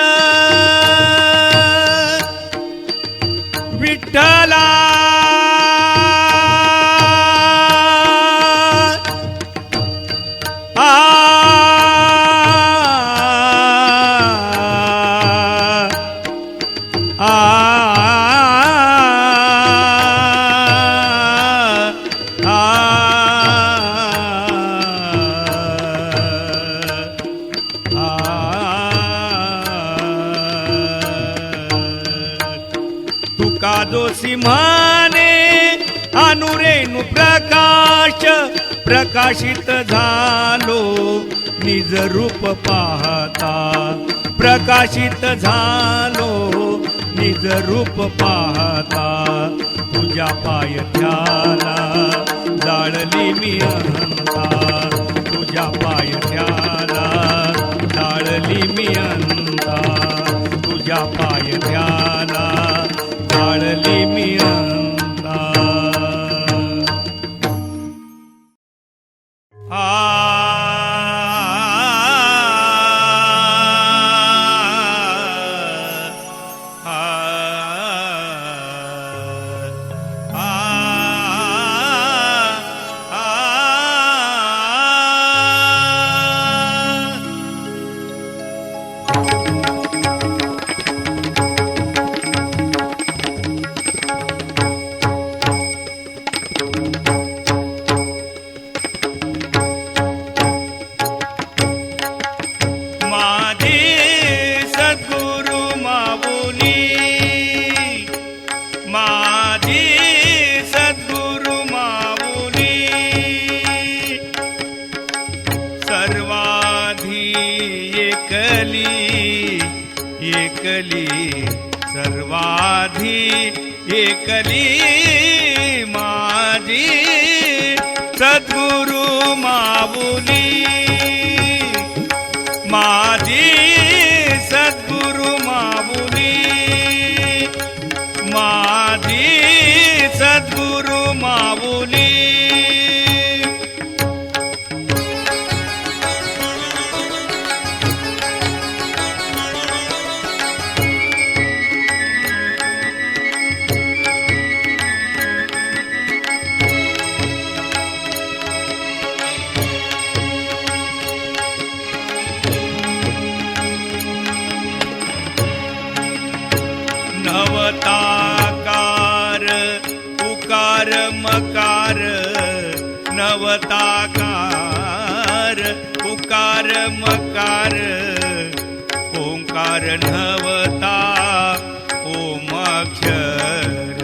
विठ्ठला तुका दोषी माने अनुरेणु प्रकाश प्रकाशित झालो निज रूप पाहता प्रकाशित झालो निज रूप पाहता तुझ्या पायथ्याला जाळली मी अनंता, तुझ्या पायथ्याला जाळली मी अनंता, तुझ्या पायथ्याला जाळली मी अनंता. सर्वाधी एकली माझी सद्गुरु माऊली, माझी सद्गुरु माऊली, माझी सद्गुरु माऊली. नवताकार उकार मकार, नवताकार उकार मकार, ओंकार नवता ओम अक्षर,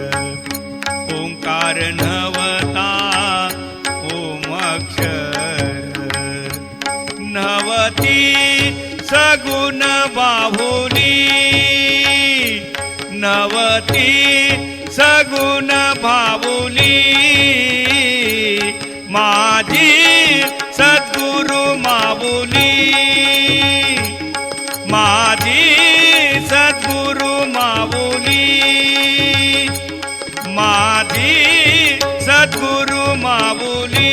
ओंकार नवता ओम अक्षर. नवती सगुण बाहुली, नवती सगुण भावुली, माझी सद्गुरु माऊली, माझी सद्गुरु माऊली, माझी सद्गुरु माऊली.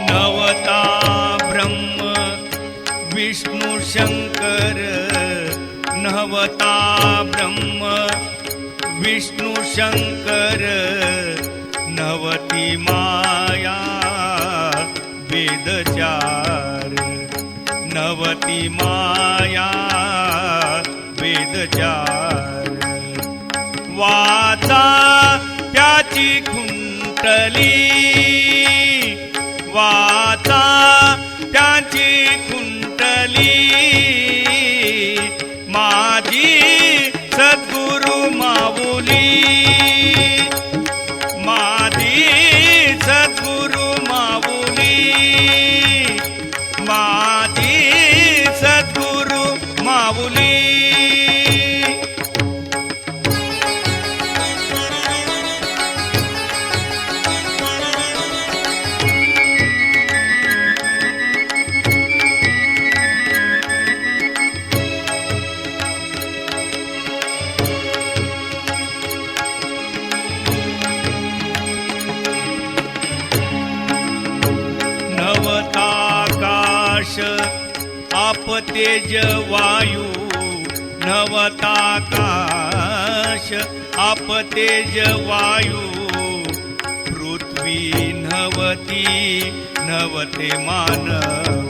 नवता ब्रह्म विष्णु शंकर, नवता ब्रह्म विष्णु शंकर, नवती माया वेदचार, नवती माया वेदचार. वाचा त्याची खुंटली, वाचा त्याची खुंटली, माझी सद्गुरु माऊली, माझी सद्गुरु माऊली, माझी सद्गुरु माऊली. नवताकाश आप तेज वायू, नवताकाश आप तेज वायू, पृथ्वी नवती नवते मानव,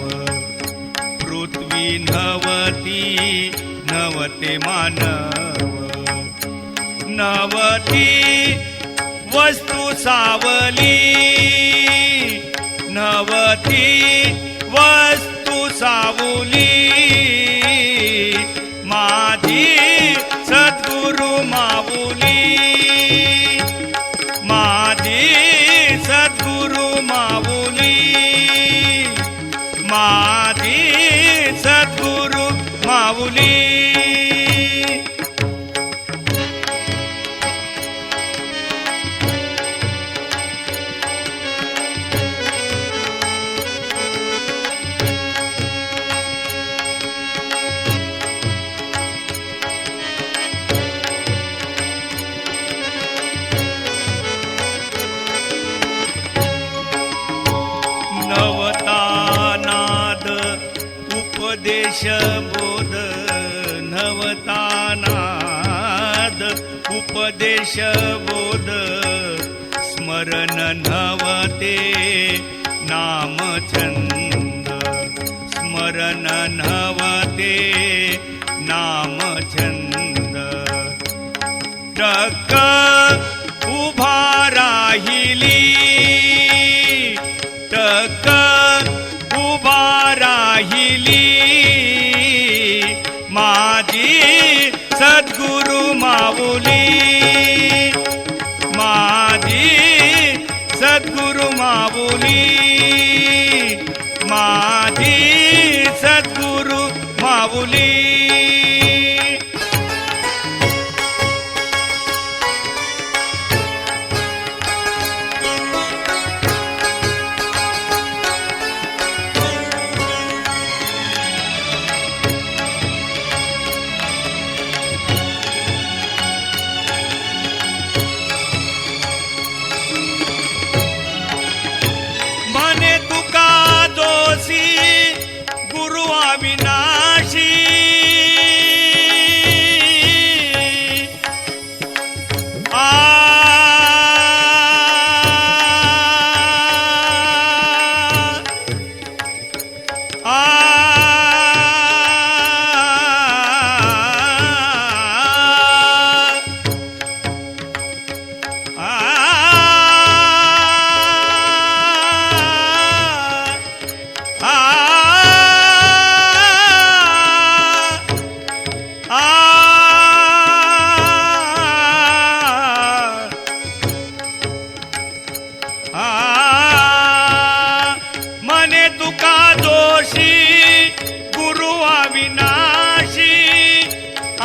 पृथ्वी नवती नवते मानव. नवती वस्तू सावली, नवती वस्तू सावली माझी सद्गुरु माऊली माझी सद्गुरु माऊली माझी सद्गुरु माऊली नवतानाद उपदेश बोध नवतानाद उपदेश बोध स्मरण नवते नामछंद स्मरण नवते नामछंद टक उभा राहिली टक उभा राहिली माझी सद्गुरु माऊली माझी सद्गुरु माऊली माझी सद्गुरु माऊली गुरु अविनाशी आ मने तुका दोषी गुरु अविनाशी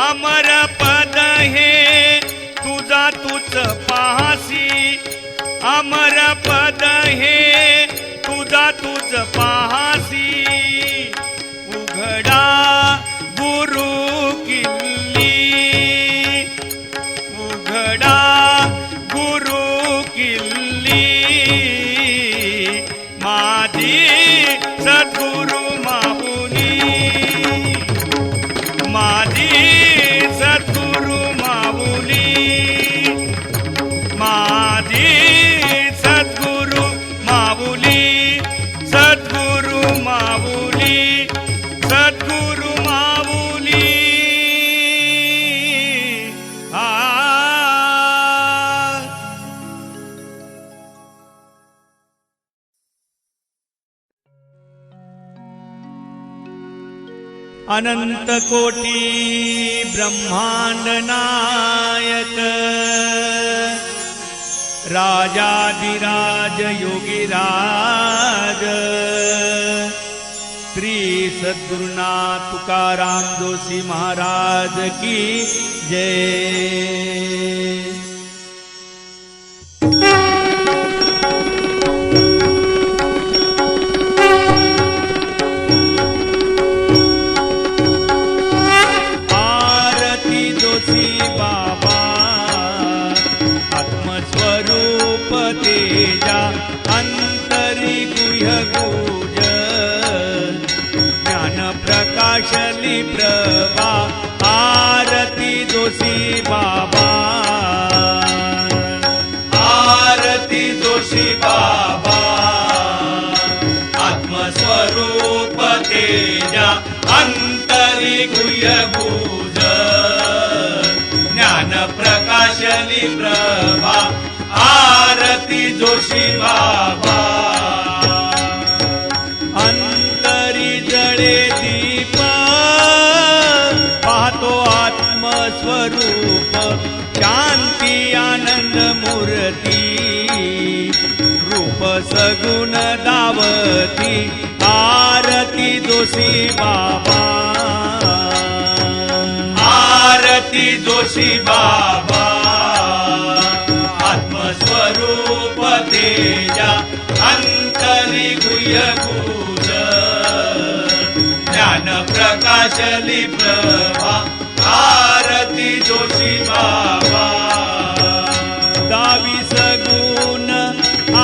अमर पद हे तुझा तुझ पाहसी अमर पद हे तुझा तुझ पाहसी उघडा गुरु किल्ली उघडा गुरु किल्ली माझी सद्गुरु माऊली माझी सद्गुरु माऊली माझी सद्गुरु माऊली सद्गुरु माऊली सद्गुरु माऊली अनंत कोटी ब्रह्मांड नायक राजाधिराज योगीराज श्री सद्गुरुनाथ तुकाराम जोशी महाराज की जय। तेजा अंतरी गुह्य गुज ज्ञान प्रकाशली प्रभा आरती जोशी बाबा आरती जोशी बाबा आत्मस्वरूप तेजा अंतरी गुह्य गुज ज्ञान प्रकाशली प्रभा आरती जोशी बाबा अंत दीप पाहतो आत्मस्वरूप शांती आनंद मूर्ती रूप सगुण दावती आरती जोशी बाबा आरती जोशी बाबा आत्मस्वरूप तेजा अंतरी गुह्यगूढ ज्ञान प्रकाशली प्रभा आरती जोशी बाबा दावीस गुण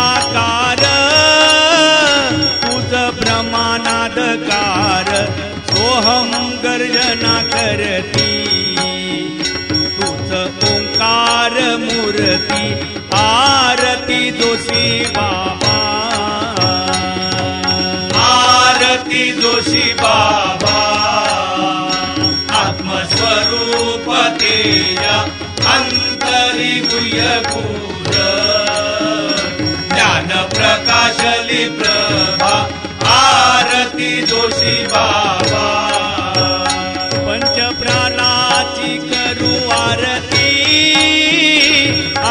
आकार तुझ ब्रह्मानादकार सोहम गर्जना करती तुझ ओंकार मूर्ती आरती जोशी बाबा आरती जोशी बाबा आत्मस्वरूप तेजा अंतरी गुह्यगूढ ज्ञान प्रकाशली प्रभा आरती जोशी बाबा पंच प्राणाची करू आरती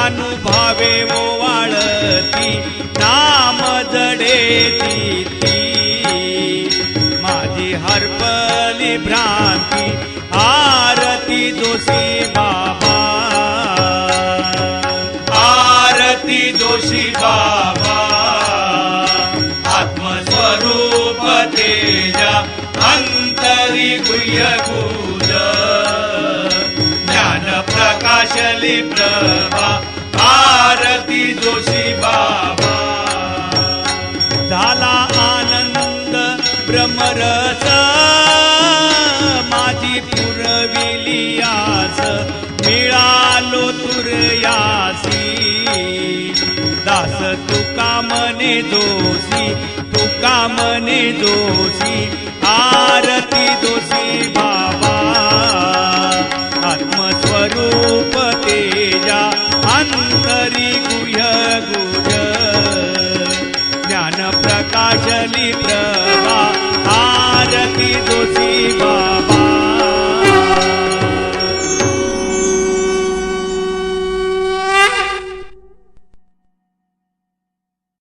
अनुभवे ओवाळती नाम जडे ती माझी हरपली भ्रांती आरती जोशी बाबा आरती जोशी बाबा आत्मस्वरूप तेजा अंतरी गुह्यगूढ ज्ञान प्रकाशली प्रभा आरती जोशी बाबा झाला आनंद ब्रह्मरस माझी पुरविली आस मिळालो तुर्यासी दास तुका मने जोशी आरती जोशी बाबा आत्मस्वरूप तेजा अंतरी गुह्यगूढ ज्ञान प्रकाशली प्रभा आरती जोशी